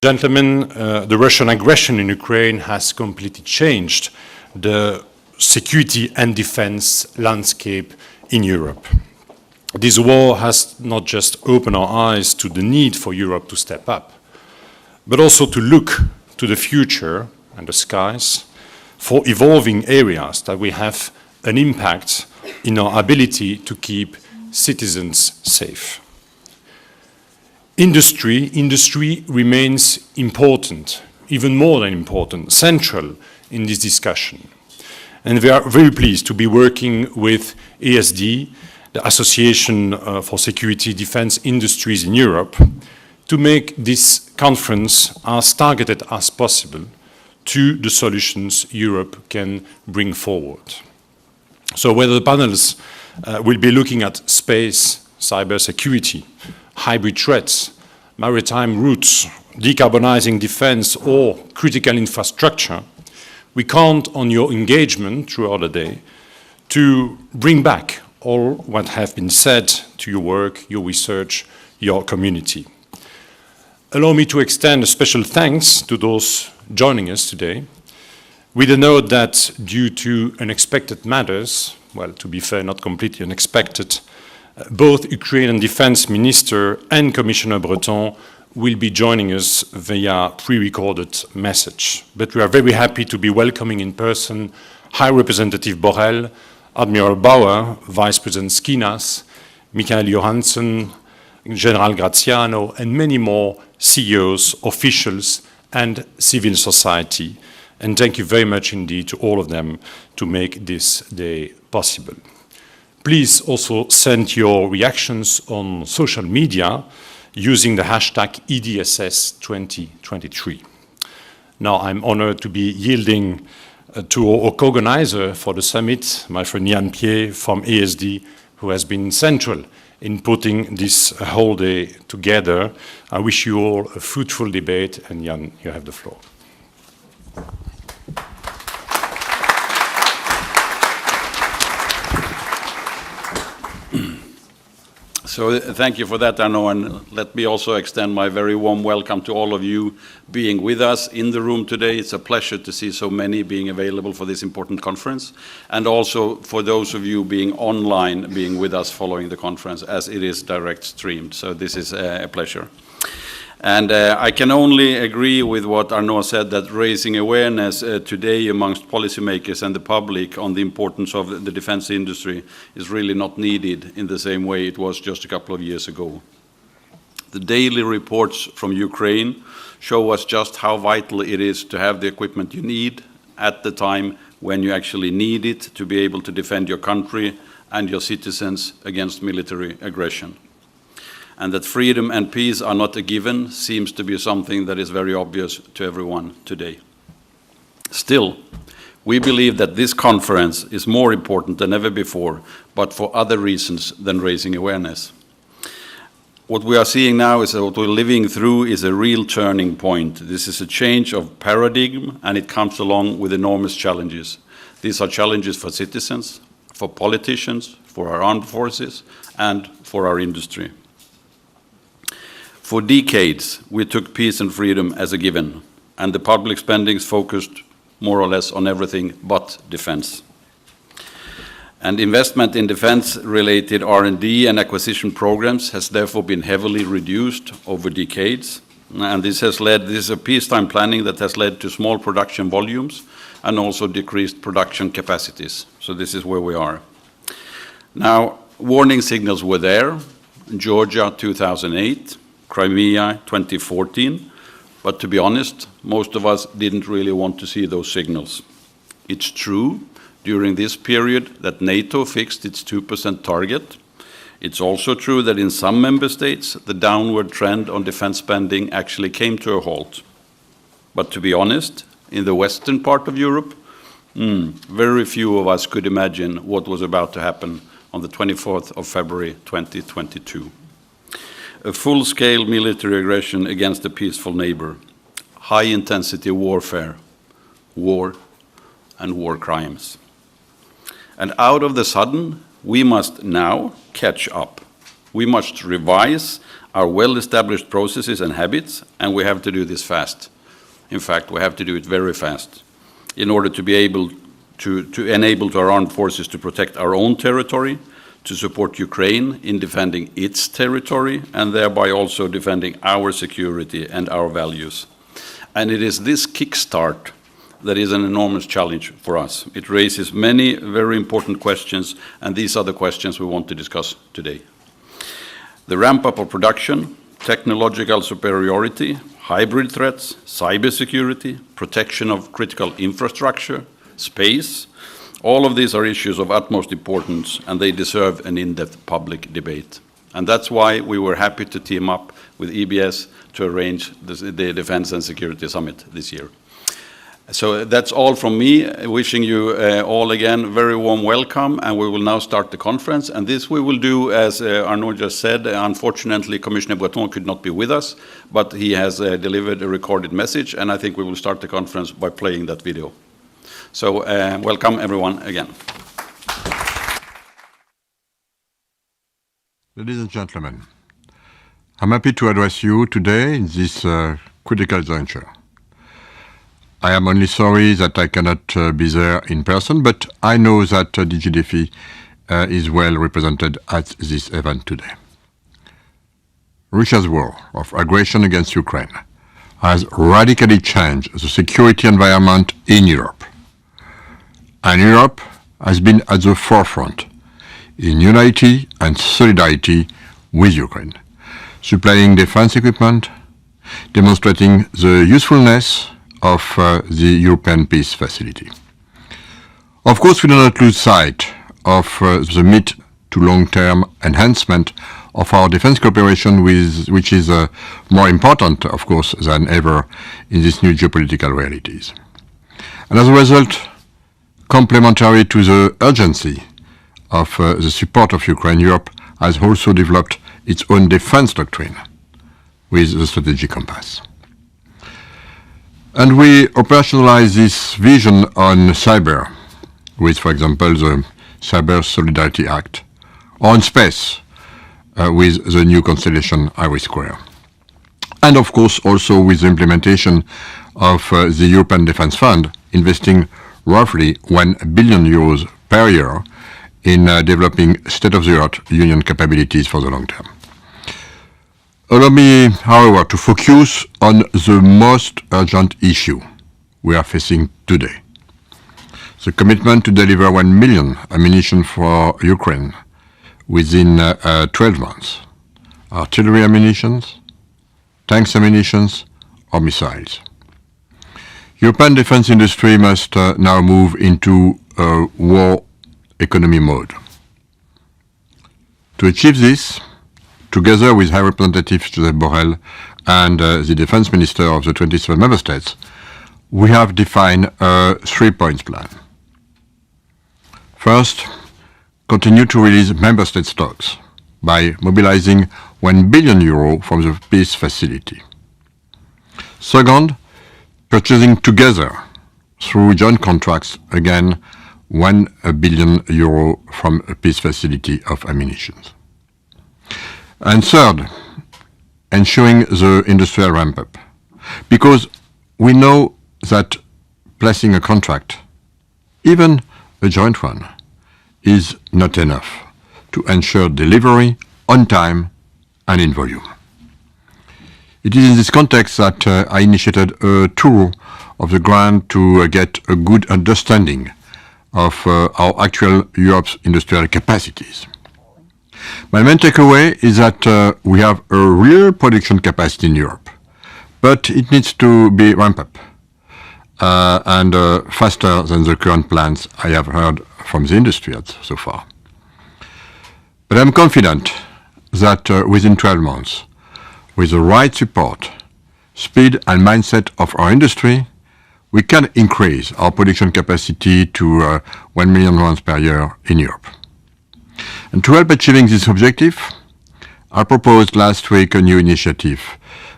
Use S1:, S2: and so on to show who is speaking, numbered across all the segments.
S1: gentlemen, the Russian aggression in Ukraine has completely changed the security and defense landscape in Europe. This war has not just opened our eyes to the need for Europe to step up, but also to look to the future and the skies for evolving areas that will have an impact in our ability to keep citizens safe. Industry remains important, even more than important, central in this discussion. And we are very pleased to be working with ASD, the Association for Security Defense Industries in Europe, to make this conference as targeted as possible to the solutions Europe can bring forward. So whether the panels will be looking at space, cybersecurity, hybrid threats, maritime routes, decarbonizing defense, or critical infrastructure, we count on your engagement throughout the day to bring back all what have been said to your work, your research, your community. Allow me to extend a special thanks to those joining us today, with a note that due to unexpected matters, well, to be fair, not completely unexpected, both Ukrainian Defense Minister and Commissioner Breton will be joining us via pre-recorded message. But we are very happy to be welcoming in person High Representative Borrell, Admiral Bauer, Vice President Skinas, Michael Johansson, General Graziano, and many more CEOs, officials, and civil society. And thank you very much indeed to all of them to make this day possible. Please also send your reactions on social media using the hashtag EDSS2023. Now I'm honored to be yielding to our co-organizer for the summit, my friend Jan Pied from ASD, who has been central in putting this whole day together. I wish you all a fruitful debate, and Jan, you have the floor.
S2: So thank you for that, Arnaud, and let me also extend my very warm welcome to all of you being with us in the room today. It's a pleasure to see so many being available for this important conference, and also for those of you being online, being with us following the conference, as it is direct streamed. So this is a pleasure. And I can only agree with what Arnaud said, that raising awareness today amongst policymakers and the public on the importance of the defense industry is really not needed in the same way it was just a couple of years ago. The daily reports from Ukraine show us just how vital it is to have the equipment you need at the time when you actually need it to be able to defend your country and your citizens against military aggression. And that freedom and peace are not a given seems to be something that is very obvious to everyone today. Still, we believe that this conference is more important than ever before, but for other reasons than raising awareness. What we are seeing now is that what we're living through is a real turning point. This is a change of paradigm, and it comes along with enormous challenges. These are challenges for citizens, for politicians, for our armed forces, and for our industry. For decades, we took peace and freedom as a given, and the public spendings focused more or less on everything but defense. And investment in defense-related R&D and acquisition programs has therefore been heavily reduced over decades, and this is a peacetime planning that has led to small production volumes and also decreased production capacities. So this is where we are. Now, warning signals were there, Georgia 2008, Crimea 2014, but to be honest, most of us didn't really want to see those signals. It's true during this period that NATO fixed its 2% target. It's also true that in some member states, the downward trend on defense spending actually came to a halt. But to be honest, in the western part of Europe, very few of us could imagine what was about to happen on the 24th of February 2022. A full-scale military aggression against a peaceful neighbor, high-intensity warfare, war, and war crimes. And out of the sudden, we must now catch up. We must revise our well-established processes and habits, and we have to do this fast. In fact, we have to do it very fast in order to be able to enable to our armed forces to protect our own territory, to support Ukraine in defending its territory, and thereby also defending our security and our values. And it is this kickstart that is an enormous challenge for us. It raises many very important questions, and these are the questions we want to discuss today. The ramp-up of production, technological superiority, hybrid threats, cybersecurity, protection of critical infrastructure, space, all of these are issues of utmost importance, and they deserve an in-depth public debate. And that's why we were happy to team up with EBS to arrange the Defense and Security Summit this year. So that's all from me, wishing you all again very warm welcome, and we will now start the conference. And this we will do, as Arnaud just said. Unfortunately, Commissioner Breton could not be with us, but he has delivered a recorded message, and I think we will start the conference by playing that video. So welcome everyone again.
S3: Ladies and gentlemen, I'm happy to address you today in this critical juncture. I am only sorry that I cannot be there in person, but I know that DG DEFI is well represented at this event today. Russia's war of aggression against Ukraine has radically changed the security environment in Europe. And Europe has been at the forefront in unity and solidarity with Ukraine, supplying defense equipment, demonstrating the usefulness of the European Peace Facility. Of course, we do not lose sight of the mid to long-term enhancement of our defense cooperation, which is more important, of course, than ever in these new geopolitical realities. And as a result, complementary to the urgency of the support of Ukraine, Europe has also developed its own defense doctrine with the strategic compass. And we operationalize this vision on cyber with, for example, the Cyber Solidarity Act, or on space with the new constellation IRIS². And of course also with the implementation of the European Defence Fund, investing roughly 1 billion euros per year in developing state-of-the-art union capabilities for the long term. Allow me, however, to focus on the most urgent issue we are facing today. The commitment to deliver 1 million ammunition for Ukraine within 12 months. Artillery ammunition, tanks ammunition, or missiles. European defense industry must now move into a war economy mode. To achieve this, together with High Representative Josep Borrell and the Defense Minister of the 27 Member States, we have defined a 3-point plan. First, continue to release Member State stocks by mobilizing 1 billion euro from the Peace Facility. Second, purchasing together through joint contracts, again, 1 billion euro from a Peace Facility of ammunition. And third, ensuring the industrial ramp-up, because we know that placing a contract, even a joint one, is not enough to ensure delivery on time and in volume. It is in this context that I initiated a tour of the ground to get a good understanding of our actual Europe's industrial capacities. My main takeaway is that we have a real production capacity in Europe, but it needs to be ramped up and faster than the current plans I have heard from the industry so far. But I'm confident that within 12 months, with the right support, speed and mindset of our industry, we can increase our production capacity to 1 million rounds per year in Europe. And to help achieving this objective, I proposed last week a new initiative,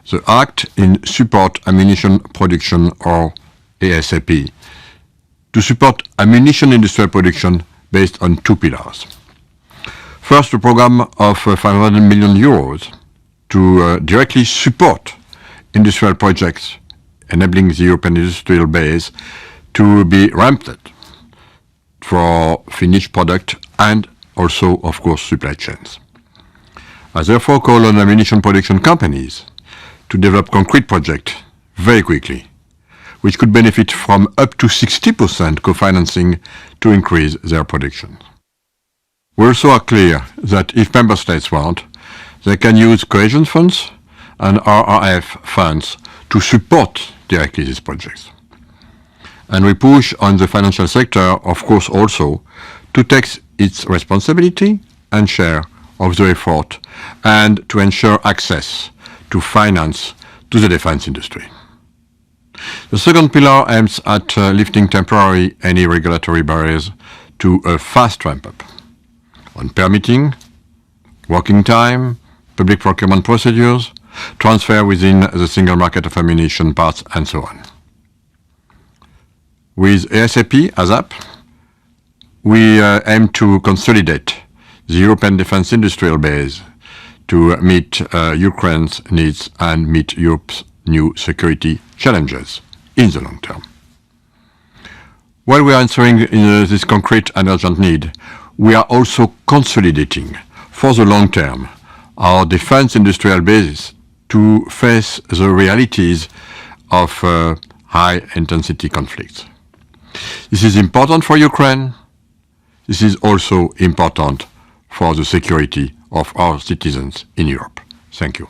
S3: the Act in Support Ammunition Production, or ASAP, to support ammunition industrial production based on 2 pillars. First, a program of 500 million euros to directly support industrial projects enabling the European industrial base to be ramped for finished product and also, of course, supply chains. I therefore call on ammunition production companies to develop concrete projects very quickly, which could benefit from up to 60% co-financing to increase their production. We also are clear that if member states want, they can use cohesion funds and RRF funds to support directly these projects. And we push on the financial sector, of course, also to take its responsibility and share of the effort and to ensure access to finance to the defense industry. The second pillar aims at lifting temporary any regulatory barriers to a fast ramp-up on permitting, working time, public procurement procedures, transfer within the single market of ammunition parts, and so on. With ASAP, we aim to consolidate the European defense industrial base to meet Ukraine's needs and meet Europe's new security challenges in the long term. While we are answering this concrete and urgent need, we are also consolidating for the long term our defense industrial basis to face the realities of high-intensity conflicts. This is important for Ukraine. This is also important for the security of our citizens in Europe. Thank you.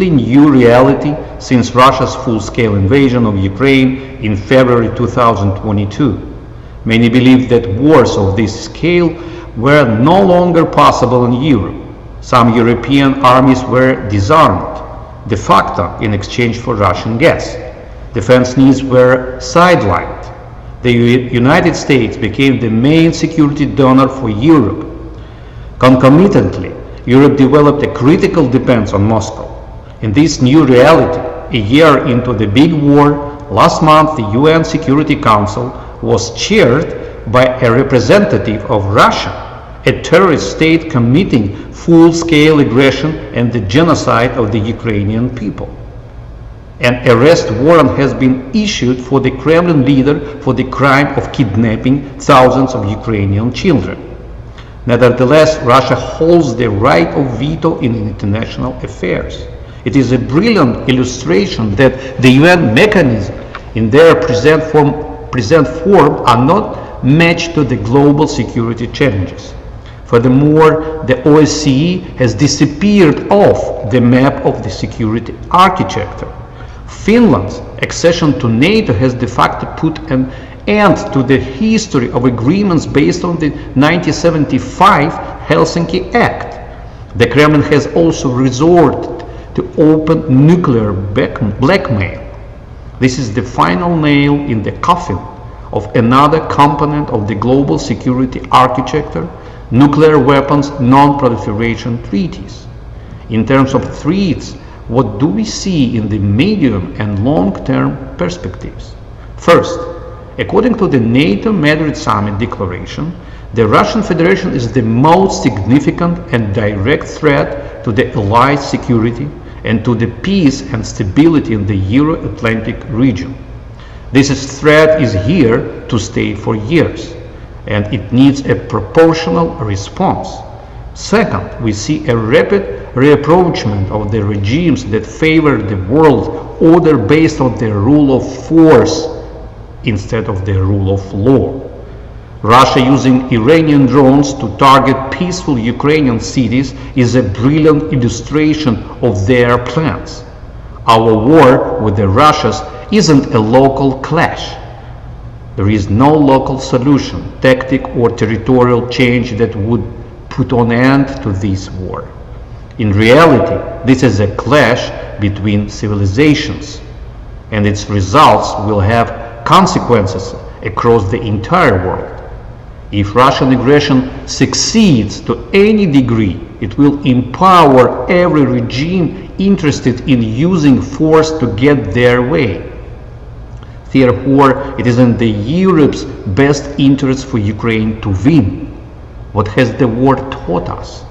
S4: New reality since Russia's full-scale invasion of Ukraine in February 2022. Many believed that wars of this scale were no longer possible in Europe. Some European armies were disarmed, de facto in exchange for Russian gas. Defense needs were sidelined. The United States became the main security donor for Europe. Concomitantly, Europe developed a critical dependence on Moscow. In this new reality, a year into the big war, last month the UN Security Council was chaired by a representative of Russia, a terrorist state committing full-scale aggression and the genocide of the Ukrainian people. An arrest warrant has been issued for the Kremlin leader for the crime of kidnapping thousands of Ukrainian children. Nevertheless, Russia holds the right of veto in international affairs. It is a brilliant illustration that the UN mechanisms in their present form are not matched to the global security challenges. Furthermore, the OSCE has disappeared off the map of the security architecture. Finland's accession to NATO has de facto put an end to the history of agreements based on the 1975 Helsinki Act. The Kremlin has also resorted to open nuclear blackmail. This is the final nail in the coffin of another component of the global security architecture, nuclear weapons non-proliferation treaties. In terms of threats, what do we see in the medium and long-term perspectives? First, according to the NATO Madrid Summit declaration, the Russian Federation is the most significant and direct threat to the allied security and to the peace and stability in the Euro-Atlantic region. This threat is here to stay for years, and it needs a proportional response. Second, we see a rapid reapproachment of the regimes that favor the world order based on the rule of force instead of the rule of law. Russia using Iranian drones to target peaceful Ukrainian cities is a brilliant illustration of their plans. Our war with the Russians isn't a local clash. There is no local solution, tactic or territorial change that would put an end to this war. In reality, this is a clash between civilizations, and its results will have consequences across the entire world. If Russian aggression succeeds to any degree, it will empower every regime interested in using force to get their way. Therefore, it is in Europe's best interest for Ukraine to win. What has the war taught us?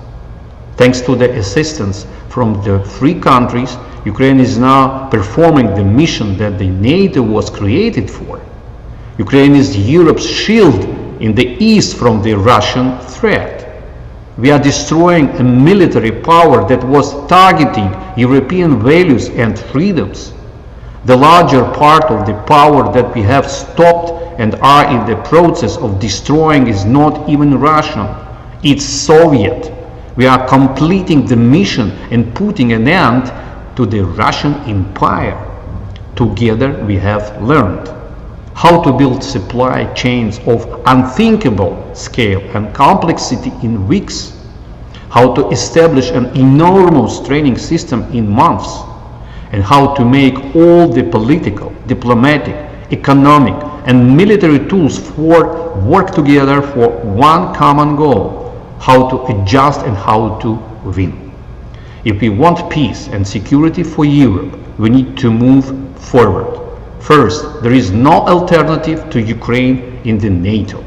S4: Thanks to the assistance from the free countries, Ukraine is now performing the mission that the NATO was created for. Ukraine is Europe's shield in the east from the Russian threat. We are destroying a military power that was targeting European values and freedoms. The larger part of the power that we have stopped and are in the process of destroying is not even Russian, it's Soviet. We are completing the mission and putting an end to the Russian Empire. Together we have learned how to build supply chains of unthinkable scale and complexity in weeks, how to establish an enormous training system in months, and how to make all the political, diplomatic, economic, and military tools for work together for one common goal, how to adjust and how to win. If we want peace and security for Europe, we need to move forward. First, there is no alternative to Ukraine in the NATO.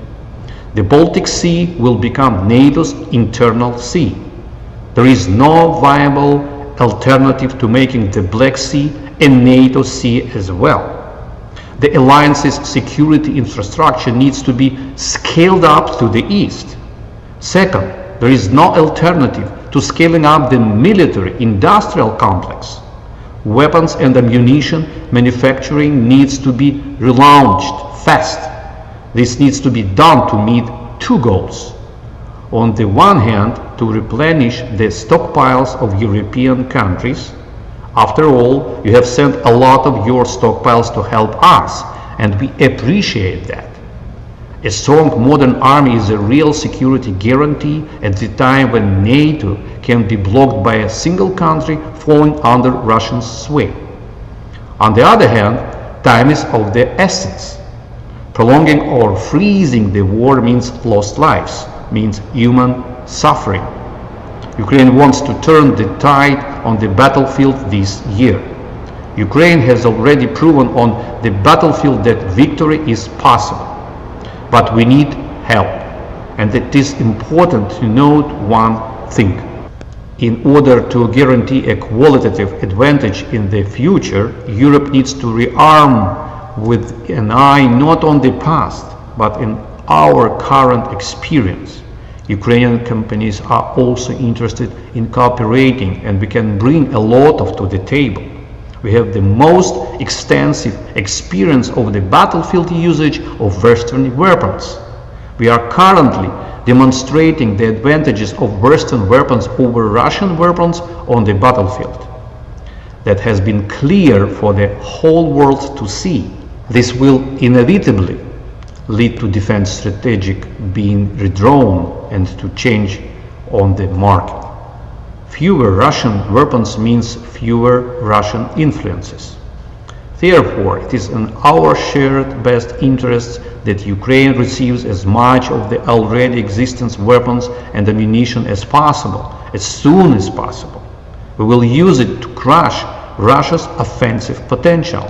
S4: The Baltic Sea will become NATO's internal sea. There is no viable alternative to making the Black Sea a NATO sea as well. The alliance's security infrastructure needs to be scaled up to the east. Second, there is no alternative to scaling up the military-industrial complex. Weapons and ammunition manufacturing needs to be relaunched fast. This needs to be done to meet two goals. On the one hand, to replenish the stockpiles of European countries. After all, you have sent a lot of your stockpiles to help us, and we appreciate that. A strong modern army is a real security guarantee at the time when NATO can be blocked by a single country falling under Russian sway. On the other hand, time is of the essence. Prolonging or freezing the war means lost lives, means human suffering. Ukraine wants to turn the tide on the battlefield this year. Ukraine has already proven on the battlefield that victory is possible. But we need help. And it is important to note one thing. In order to guarantee a qualitative advantage in the future, Europe needs to rearm with an eye not on the past, but in our current experience. Ukrainian companies are also interested in cooperating, and we can bring a lot to the table. We have the most extensive experience of the battlefield usage of Western weapons. We are currently demonstrating the advantages of Western weapons over Russian weapons on the battlefield. That has been clear for the whole world to see. This will inevitably lead to defense strategic being redrawn and to change on the market. Fewer Russian weapons means fewer Russian influences. Therefore, it is in our shared best interests that Ukraine receives as much of the already existing weapons and ammunition as possible, as soon as possible. We will use it to crush Russia's offensive potential.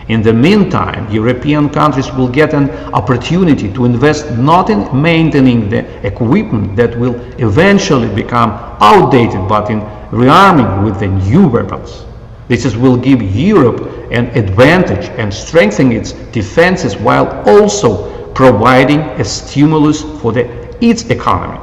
S4: In the meantime, European countries will get an opportunity to invest not in maintaining the equipment that will eventually become outdated, but in rearming with the new weapons. This will give Europe an advantage and strengthen its defenses while also providing a stimulus for its economy.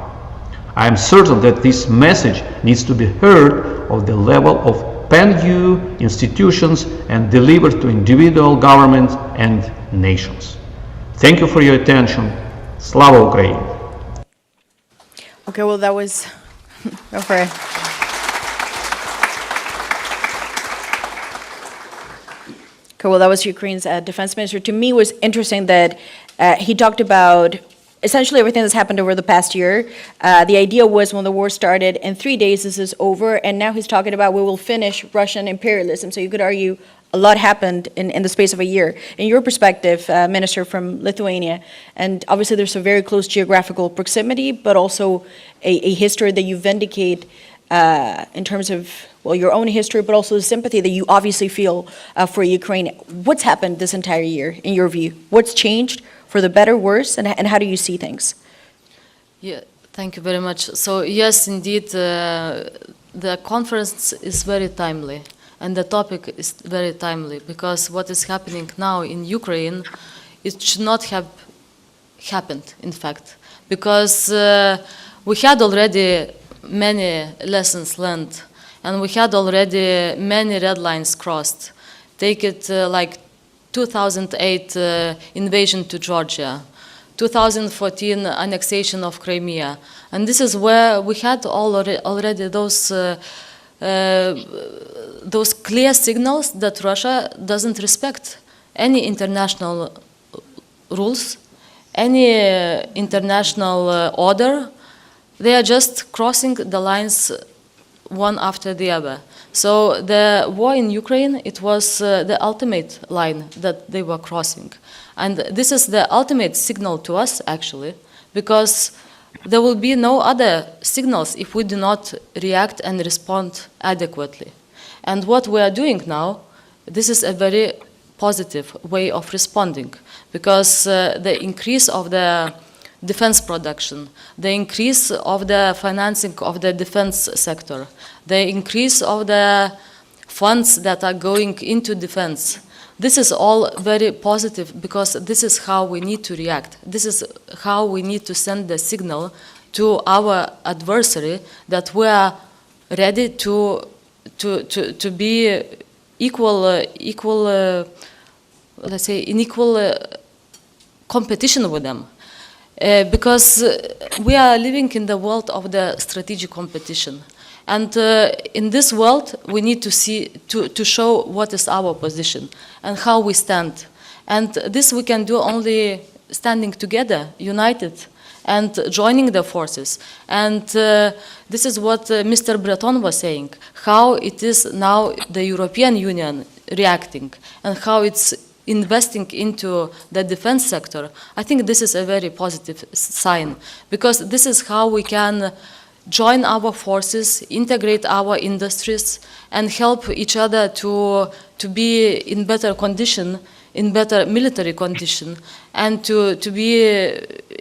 S4: I am certain that this message needs to be heard at the level of pan-EU institutions and delivered to individual governments and nations. Thank you for your attention. Slava Ukraini!
S5: Okay, well, that was... Go for it. Okay, well, that was Ukraine's defense minister. To me, it was interesting that he talked about essentially everything that's happened over the past year. The idea was when the war started, in 3 days this is over, and now he's talking about we will finish Russian imperialism. So you could argue a lot happened in the space of a year. In your perspective, Minister from Lithuania, and obviously there's a very close geographical proximity, but also a history that you vindicate in terms of, well, your own history, but also the sympathy that you obviously feel for Ukraine. What's happened this entire year, in your view? What's changed for the better, worse, and how do you see things?
S6: Yeah, thank you very much. So yes, indeed, the conference is very timely, and the topic is very timely, because what is happening now in Ukraine, it should not have happened, in fact, because we had already many lessons learned, and we had already many red lines crossed. Take it like 2008 invasion to Georgia, 2014 annexation of Crimea, and this is where we had already those clear signals that Russia doesn't respect any international rules, any international order. They are just crossing the lines one after the other. So the war in Ukraine, it was the ultimate line that they were crossing. And this is the ultimate signal to us, actually, because there will be no other signals if we do not react and respond adequately. And what we are doing now, this is a very positive way of responding, because the increase of the defense production, the increase of the financing of the defense sector, the increase of the funds that are going into defense, this is all very positive, because this is how we need to react. This is how we need to send the signal to our adversary that we are ready to be equal, let's say, in equal competition with them. Because we are living in the world of the strategic competition. And in this world, we need to show what is our position and how we stand. And this we can do only standing together, united, and joining the forces. And this is what Mr. Breton was saying, how it is now the European Union reacting, and how it's investing into the defense sector. I think this is a very positive sign, because this is how we can join our forces, integrate our industries, and help each other to be in better condition, in better military condition, and to be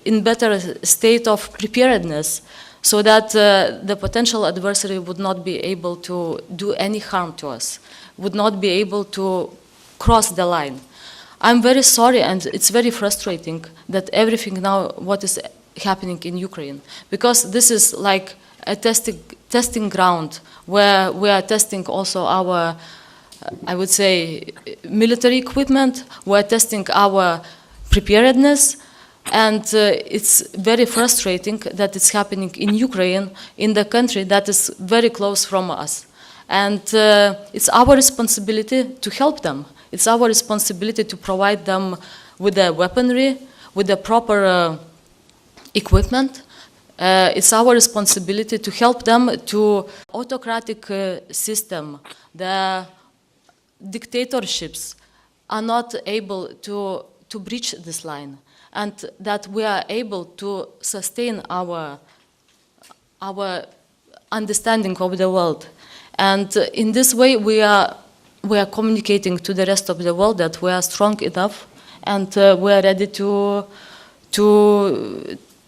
S6: in better state of preparedness, so that the potential adversary would not be able to do any harm to us, would not be able to cross the line. I'm very sorry, and it's very frustrating that everything now, what is happening in Ukraine, because this is like a testing ground where we are testing also our, I would say, military equipment, we're testing our preparedness, and it's very frustrating that it's happening in Ukraine, in the country that is very close from us. And it's our responsibility to help them. It's our responsibility to provide them with the weaponry, with the proper equipment. It's our responsibility to help them to autocratic system. The dictatorships are not able to breach this line, and that we are able to sustain our understanding of the world. And in this way, we are communicating to the rest of the world that we are strong enough, and we are ready to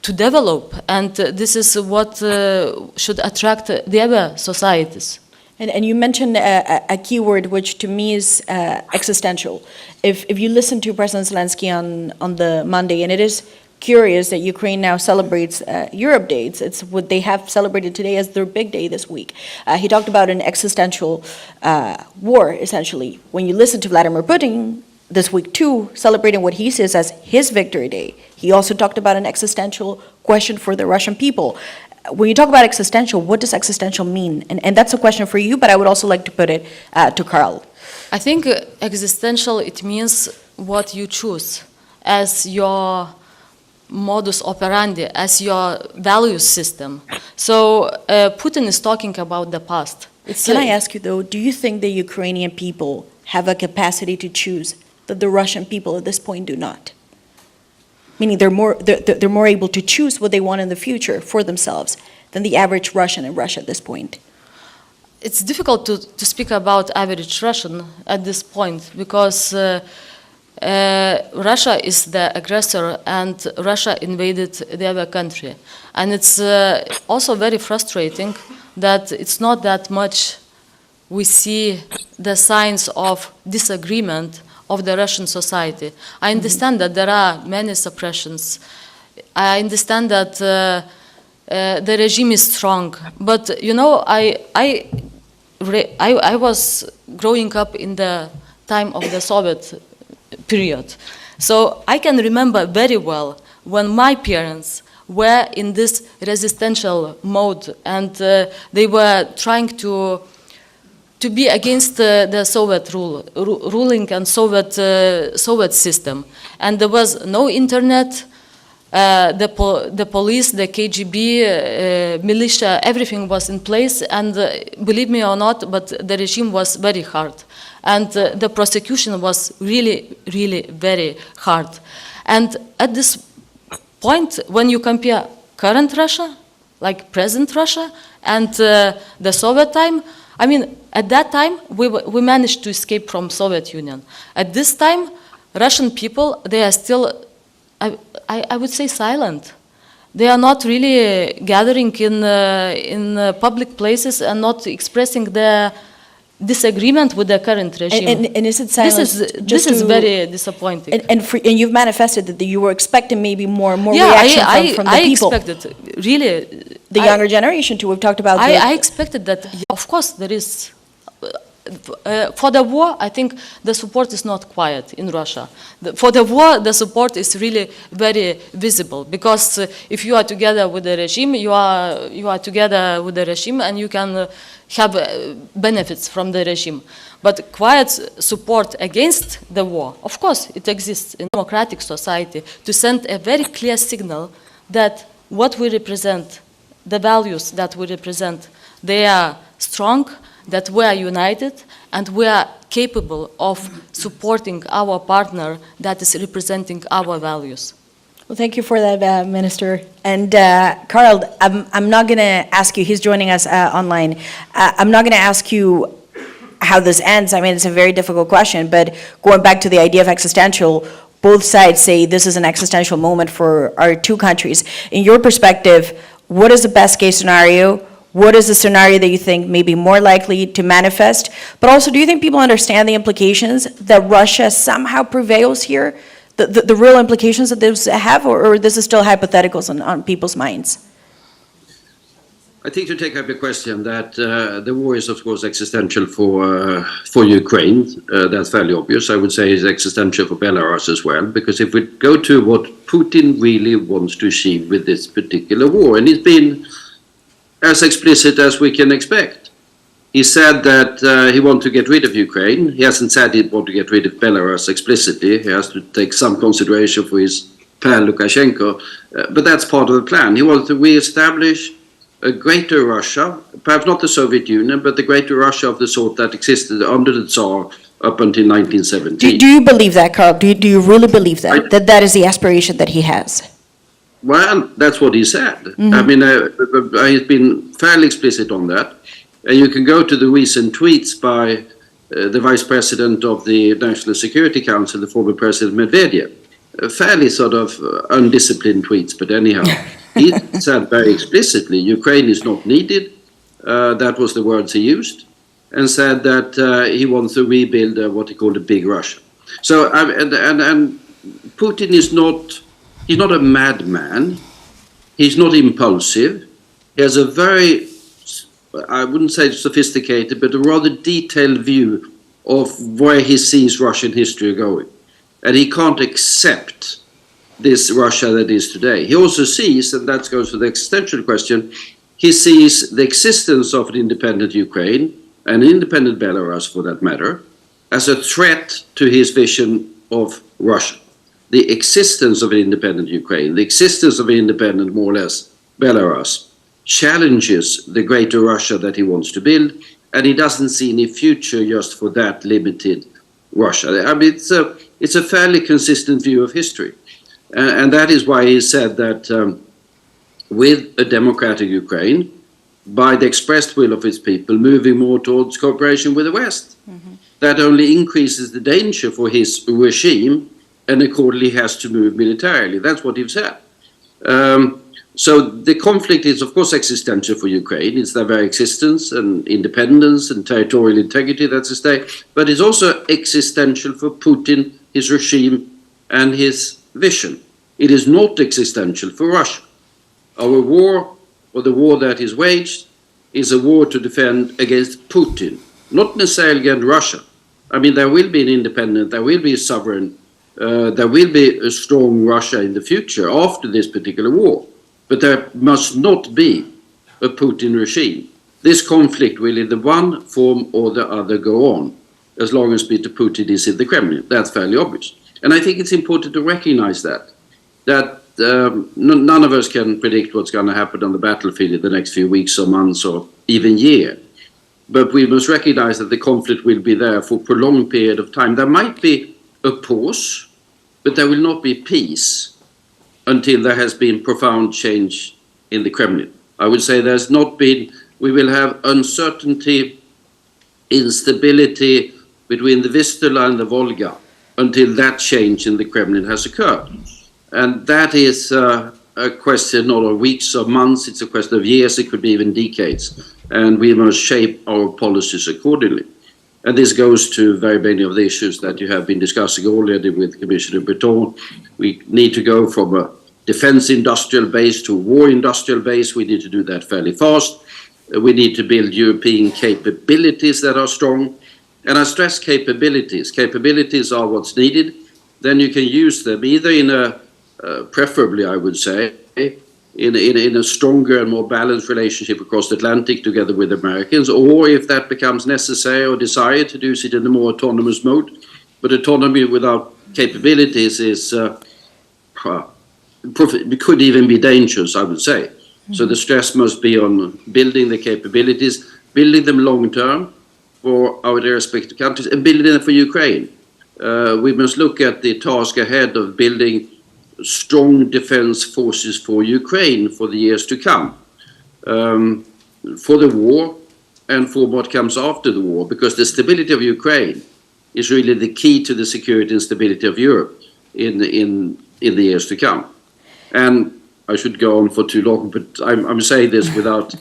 S6: develop. And this is what should attract the other societies.
S5: And you mentioned a key word, which to me is existential. If you listen to President Zelensky on the Monday, and it is curious that Ukraine now celebrates Europe Day. It's what they have celebrated today as their big day this week. He talked about an existential war, essentially. When you listen to Vladimir Putin this week too, celebrating what he sees as his victory day, he also talked about an existential question for the Russian people. When you talk about existential, what does existential mean? And that's a question for you, but I would also like to put it to Karl.
S6: I think existential, it means what you choose as your modus operandi, as your value system. So Putin is talking about the past.
S5: Can I ask you though, do you think the Ukrainian people have a capacity to choose that the Russian people at this point do not? Meaning they're more able to choose what they want in the future for themselves than the average Russian in Russia at this point?
S6: It's difficult to speak about average Russian at this point, because Russia is the aggressor and Russia invaded the other country. And it's also very frustrating that it's not that much we see the signs of disagreement of the Russian society. I understand that there are many suppressions. I understand that the regime is strong. But, you know, I was growing up in the time of the Soviet period. So I can remember very well when my parents were in this resistential mode, and they were trying to be against the Soviet ruling and Soviet system. And there was no internet, the police, the KGB, militia, everything was in place, and believe me or not, but the regime was very hard. And the prosecution was really, really very hard. And at this point, when you compare current Russia, like present Russia, and the Soviet time, I mean, at that time, we managed to escape from Soviet Union. At this time, Russian people, they are still, I would say, silent. They are not really gathering in public places and not expressing their disagreement with the current regime.
S5: And is it silent?
S6: This is very disappointing.
S5: And you've manifested that you were expecting maybe more reaction from the people.
S6: I expected, really.
S5: The younger generation too, we've talked about.
S6: I expected that, of course, there is. For the war, I think the support is not quiet in Russia. For the war, the support is really very visible, because if you are together with the regime, you are together with the regime, and you can have benefits from the regime. But quiet support against the war, of course, it exists in a democratic society, to send a very clear signal that what we represent, the values that we represent, they are strong, that we are united, and we are capable of supporting our partner that is representing our values.
S5: Well, thank you for that, Minister. And Carl, I'm not going to ask you, he's joining us online. I'm not going to ask you how this ends. I mean, it's a very difficult question, but going back to the idea of existential, both sides say this is an existential moment for our two countries. In your perspective, what is the best case scenario? What is the scenario that you think may be more likely to manifest? But also, do you think people understand the implications that Russia somehow prevails here? The real implications that this have, or this is still hypotheticals on people's minds?
S7: I think to take up your question, that the war is of course existential for Ukraine. That's fairly obvious. I would say it's existential for Belarus as well, because if we go to what Putin really wants to achieve with this particular war, and it's been as explicit as we can expect. He said that he wants to get rid of Ukraine. He hasn't said he wants to get rid of Belarus explicitly. He has to take some consideration for his pal Lukashenko, but that's part of the plan. He wants to re-establish a greater Russia, perhaps not the Soviet Union, but the greater Russia of the sort that existed under the Tsar up until 1917.
S5: Do you believe that, Carl? Do you really believe that? That is the aspiration that he has?
S7: Well, that's what he said. Mm-hmm. I mean, he's been fairly explicit on that. And you can go to the recent tweets by the Vice President of the National Security Council, the former President Medvedev. Fairly sort of undisciplined tweets, but anyhow. He said very explicitly, Ukraine is not needed. That was the words he used. And said that he wants to rebuild what he called a big Russia. So, and Putin is not, he's not a madman. He's not impulsive. He has a very, I wouldn't say sophisticated, but a rather detailed view of where he sees Russian history going. And he can't accept this Russia that is today. He also sees, and that goes to the existential question, he sees the existence of an independent Ukraine, an independent Belarus for that matter, as a threat to his vision of Russia. The existence of an independent Ukraine, the existence of an independent, more or less, Belarus, challenges the greater Russia that he wants to build, and he doesn't see any future just for that limited Russia. I mean, it's a fairly consistent view of history. And that is why he said that with a democratic Ukraine, by the expressed will of its people, moving more towards cooperation with the West. Mm-hmm. That only increases the danger for his regime and accordingly has to move militarily. That's what he said. So the conflict is, of course, existential for Ukraine. It's their very existence and independence and territorial integrity that's at stake. But it's also existential for Putin, his regime, and his vision. It is not existential for Russia. Our war, or the war that is waged, is a war to defend against Putin, not necessarily against Russia. I mean, there will be an independent, there will be a sovereign, there will be a strong Russia in the future after this particular war. But there must not be a Putin regime. This conflict will in the one form or the other go on, as long as Mr. Putin is in the Kremlin. That's fairly obvious. And I think it's important to recognize that none of us can predict what's going to happen on the battlefield in the next few weeks or months or even year. But we must recognize that the conflict will be there for a prolonged period of time. There might be a pause, but there will not be peace until there has been profound change in the Kremlin. I would say there's not been, we will have uncertainty, instability between the Vistula and the Volga until that change in the Kremlin has occurred. And that is a question not of weeks or months, it's a question of years, it could be even decades. And we must shape our policies accordingly. And this goes to very many of the issues that you have been discussing already with Commissioner Breton. We need to go from a defense industrial base to a war industrial base. We need to do that fairly fast. We need to build European capabilities that are strong. And I stress capabilities. Capabilities are what's needed. Then you can use them either in a, preferably I would say, in a stronger and more balanced relationship across the Atlantic together with Americans, or if that becomes necessary or desired to do it in a more autonomous mode. But autonomy without capabilities is, it could even be dangerous, I would say. Mm-hmm. So the stress must be on building the capabilities, building them long term for our respective countries, and building them for Ukraine. We must look at the task ahead of building strong defense forces for Ukraine for the years to come, for the war and for what comes after the war, because the stability of Ukraine is really the key to the security and stability of Europe in the years to come. And I should go on for too long, but I'm saying this without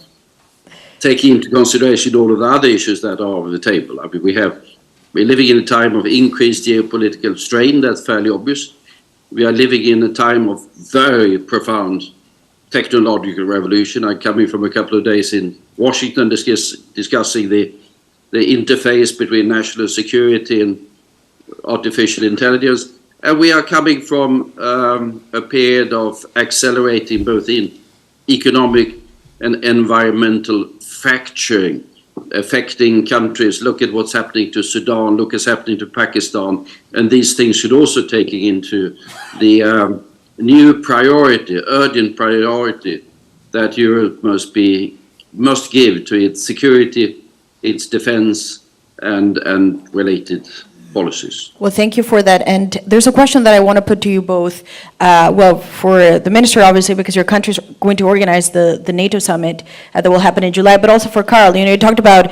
S7: taking into consideration all of the other issues that are on the table. I mean, we're living in a time of increased geopolitical strain, that's fairly obvious. We are living in a time of very profound technological revolution. I'm coming from a couple of days in Washington discussing the interface between national security and artificial intelligence. And we are coming from a period of accelerating both in economic and environmental fracturing, affecting countries. Look at what's happening to Sudan, look what's happening to Pakistan, and these things should also take into the new priority, urgent priority that Europe must give to its security, its defense, and related policies.
S5: Well, thank you for that. And there's a question that I want to put to you both. Well, for the minister, obviously, because your country is going to organize the NATO summit that will happen in July, but also for Karl. You talked about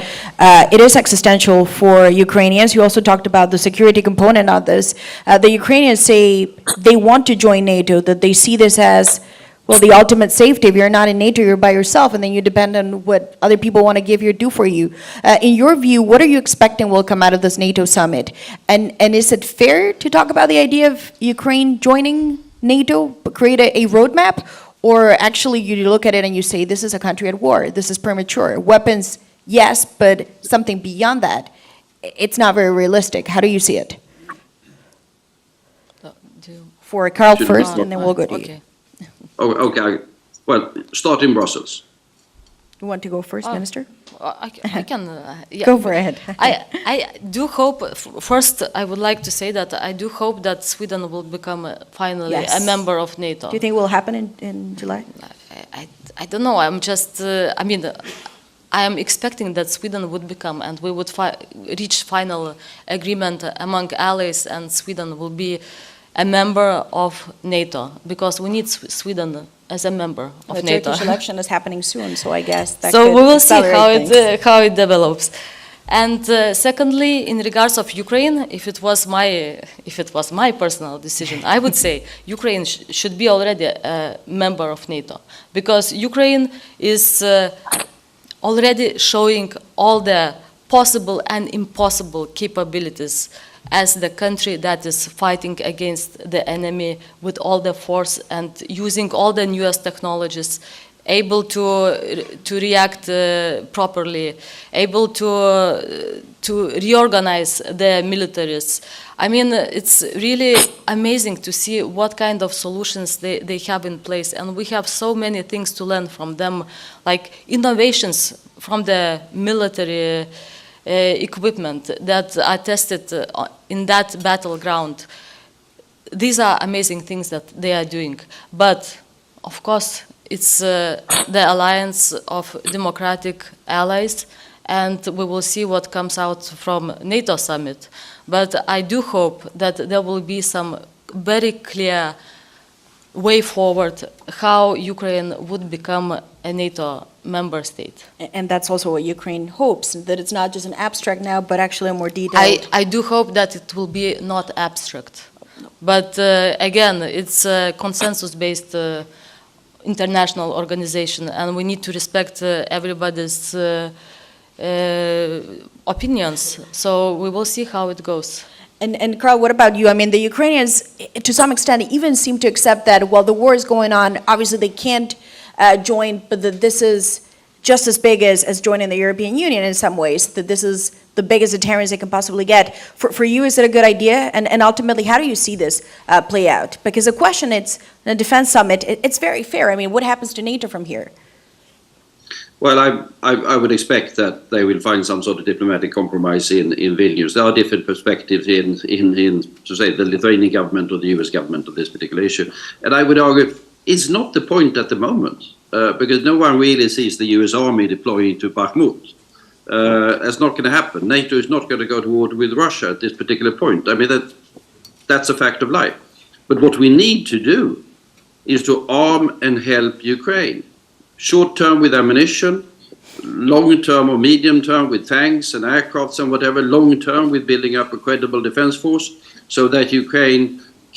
S5: it is existential for Ukrainians. You also talked about the security component of this. The Ukrainians say they want to join NATO, that they see this as, well, the ultimate safety. If you're not in NATO, you're by yourself, and then you depend on what other people want to give you or do for you. In your view, what are you expecting will come out of this NATO summit? And is it fair to talk about the idea of Ukraine joining NATO, create a roadmap? Or actually you look at it and you say, this is a country at war, this is premature. Weapons, yes, but something beyond that, it's not very realistic. How do you see it? For Karl first, and then we'll go to you.
S7: Oh, okay. Well, start in Brussels.
S5: You want to go first, Minister?
S6: I can. Yeah.
S5: Go for it.
S6: I do hope. First, I would like to say that I do hope that Sweden will become finally a member of NATO.
S5: Do you think it will happen in July?
S6: I don't know. I'm just. I mean, I am expecting that Sweden would become, and we would reach final agreement among allies, and Sweden will be a member of NATO, because we need Sweden as a member of NATO.
S5: The Turkish election is happening soon, so I guess that
S6: so
S5: could
S6: we will see how it develops. And secondly, in regards of Ukraine, if it was my personal decision, I would say Ukraine should be already a member of NATO, because Ukraine is already showing all the possible and impossible capabilities as the country that is fighting against the enemy with all the force and using all the newest technologies, able to react properly, able to reorganize the militaries. I mean, it's really amazing to see what kind of solutions they have in place, and we have so many things to learn from them, like innovations from the military equipment that are tested in that battleground. These are amazing things that they are doing. But, of course, it's the alliance of democratic allies, and we will see what comes out from NATO summit. But I do hope that there will be some very clear way forward how Ukraine would become a NATO member state.
S5: And that's also what Ukraine hopes, that it's not just an abstract now, but actually a more detailed.
S6: I do hope that it will be not abstract. But again, it's a consensus-based international organization, and we need to respect everybody's opinions. So we will see how it goes.
S5: And Karl, what about you? I mean, the Ukrainians, to some extent, even seem to accept that while the war is going on, obviously they can't join, but that this is just as big as joining the European Union in some ways, that this is the biggest deterrence they can possibly get. For you, is it a good idea? And ultimately, how do you see this play out? Because the question, it's a defense summit, it's very fair. I mean, what happens to NATO from here?
S7: Well, I would expect that they will find some sort of diplomatic compromise in Vilnius. There are different perspectives in to say, the Lithuanian government or the US government on this particular issue. And I would argue it's not the point at the moment, because no one really sees the US army deploying to Bakhmut. That's not going to happen. NATO is not going to go to war with Russia at this particular point. I mean, that's a fact of life. But what we need to do is to arm and help Ukraine. Short term with ammunition, long term or medium term with tanks and aircrafts and whatever, long term with building up a credible defense force so that Ukraine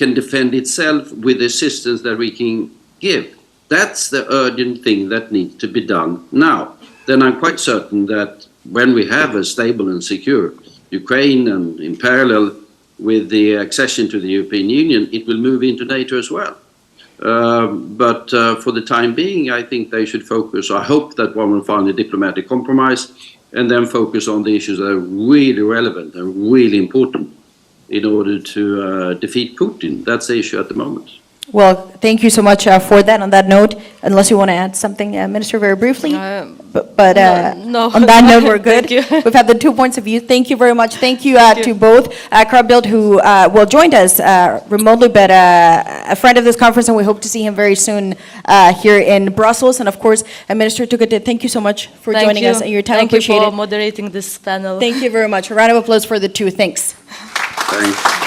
S7: can defend itself with the assistance that we can give. That's the urgent thing that needs to be done now. Then I'm quite certain that when we have a stable and secure Ukraine, and in parallel with the accession to the European Union, it will move into NATO as well. But for the time being, I think they should focus. I hope that one will find a diplomatic compromise and then focus on the issues that are really relevant and really important in order to defeat Putin. That's the issue at the moment.
S5: Well, thank you so much for that. On that note, unless you want to add something, Minister, very briefly.
S6: No.
S5: On that note, we're good.
S6: Thank you.
S5: We've had the 2 points of view. Thank you very much. Thank you to both. Carl Bildt, who joined us remotely, but a friend of this conference, and we hope to see him very soon here in Brussels. And of course, Minister Tugate, thank you so much for joining us and your time.
S6: Thank
S5: Appreciate
S6: you for
S5: it.
S6: moderating this panel.
S5: Thank you very much. A round of applause for the two. Thanks.
S7: Thanks.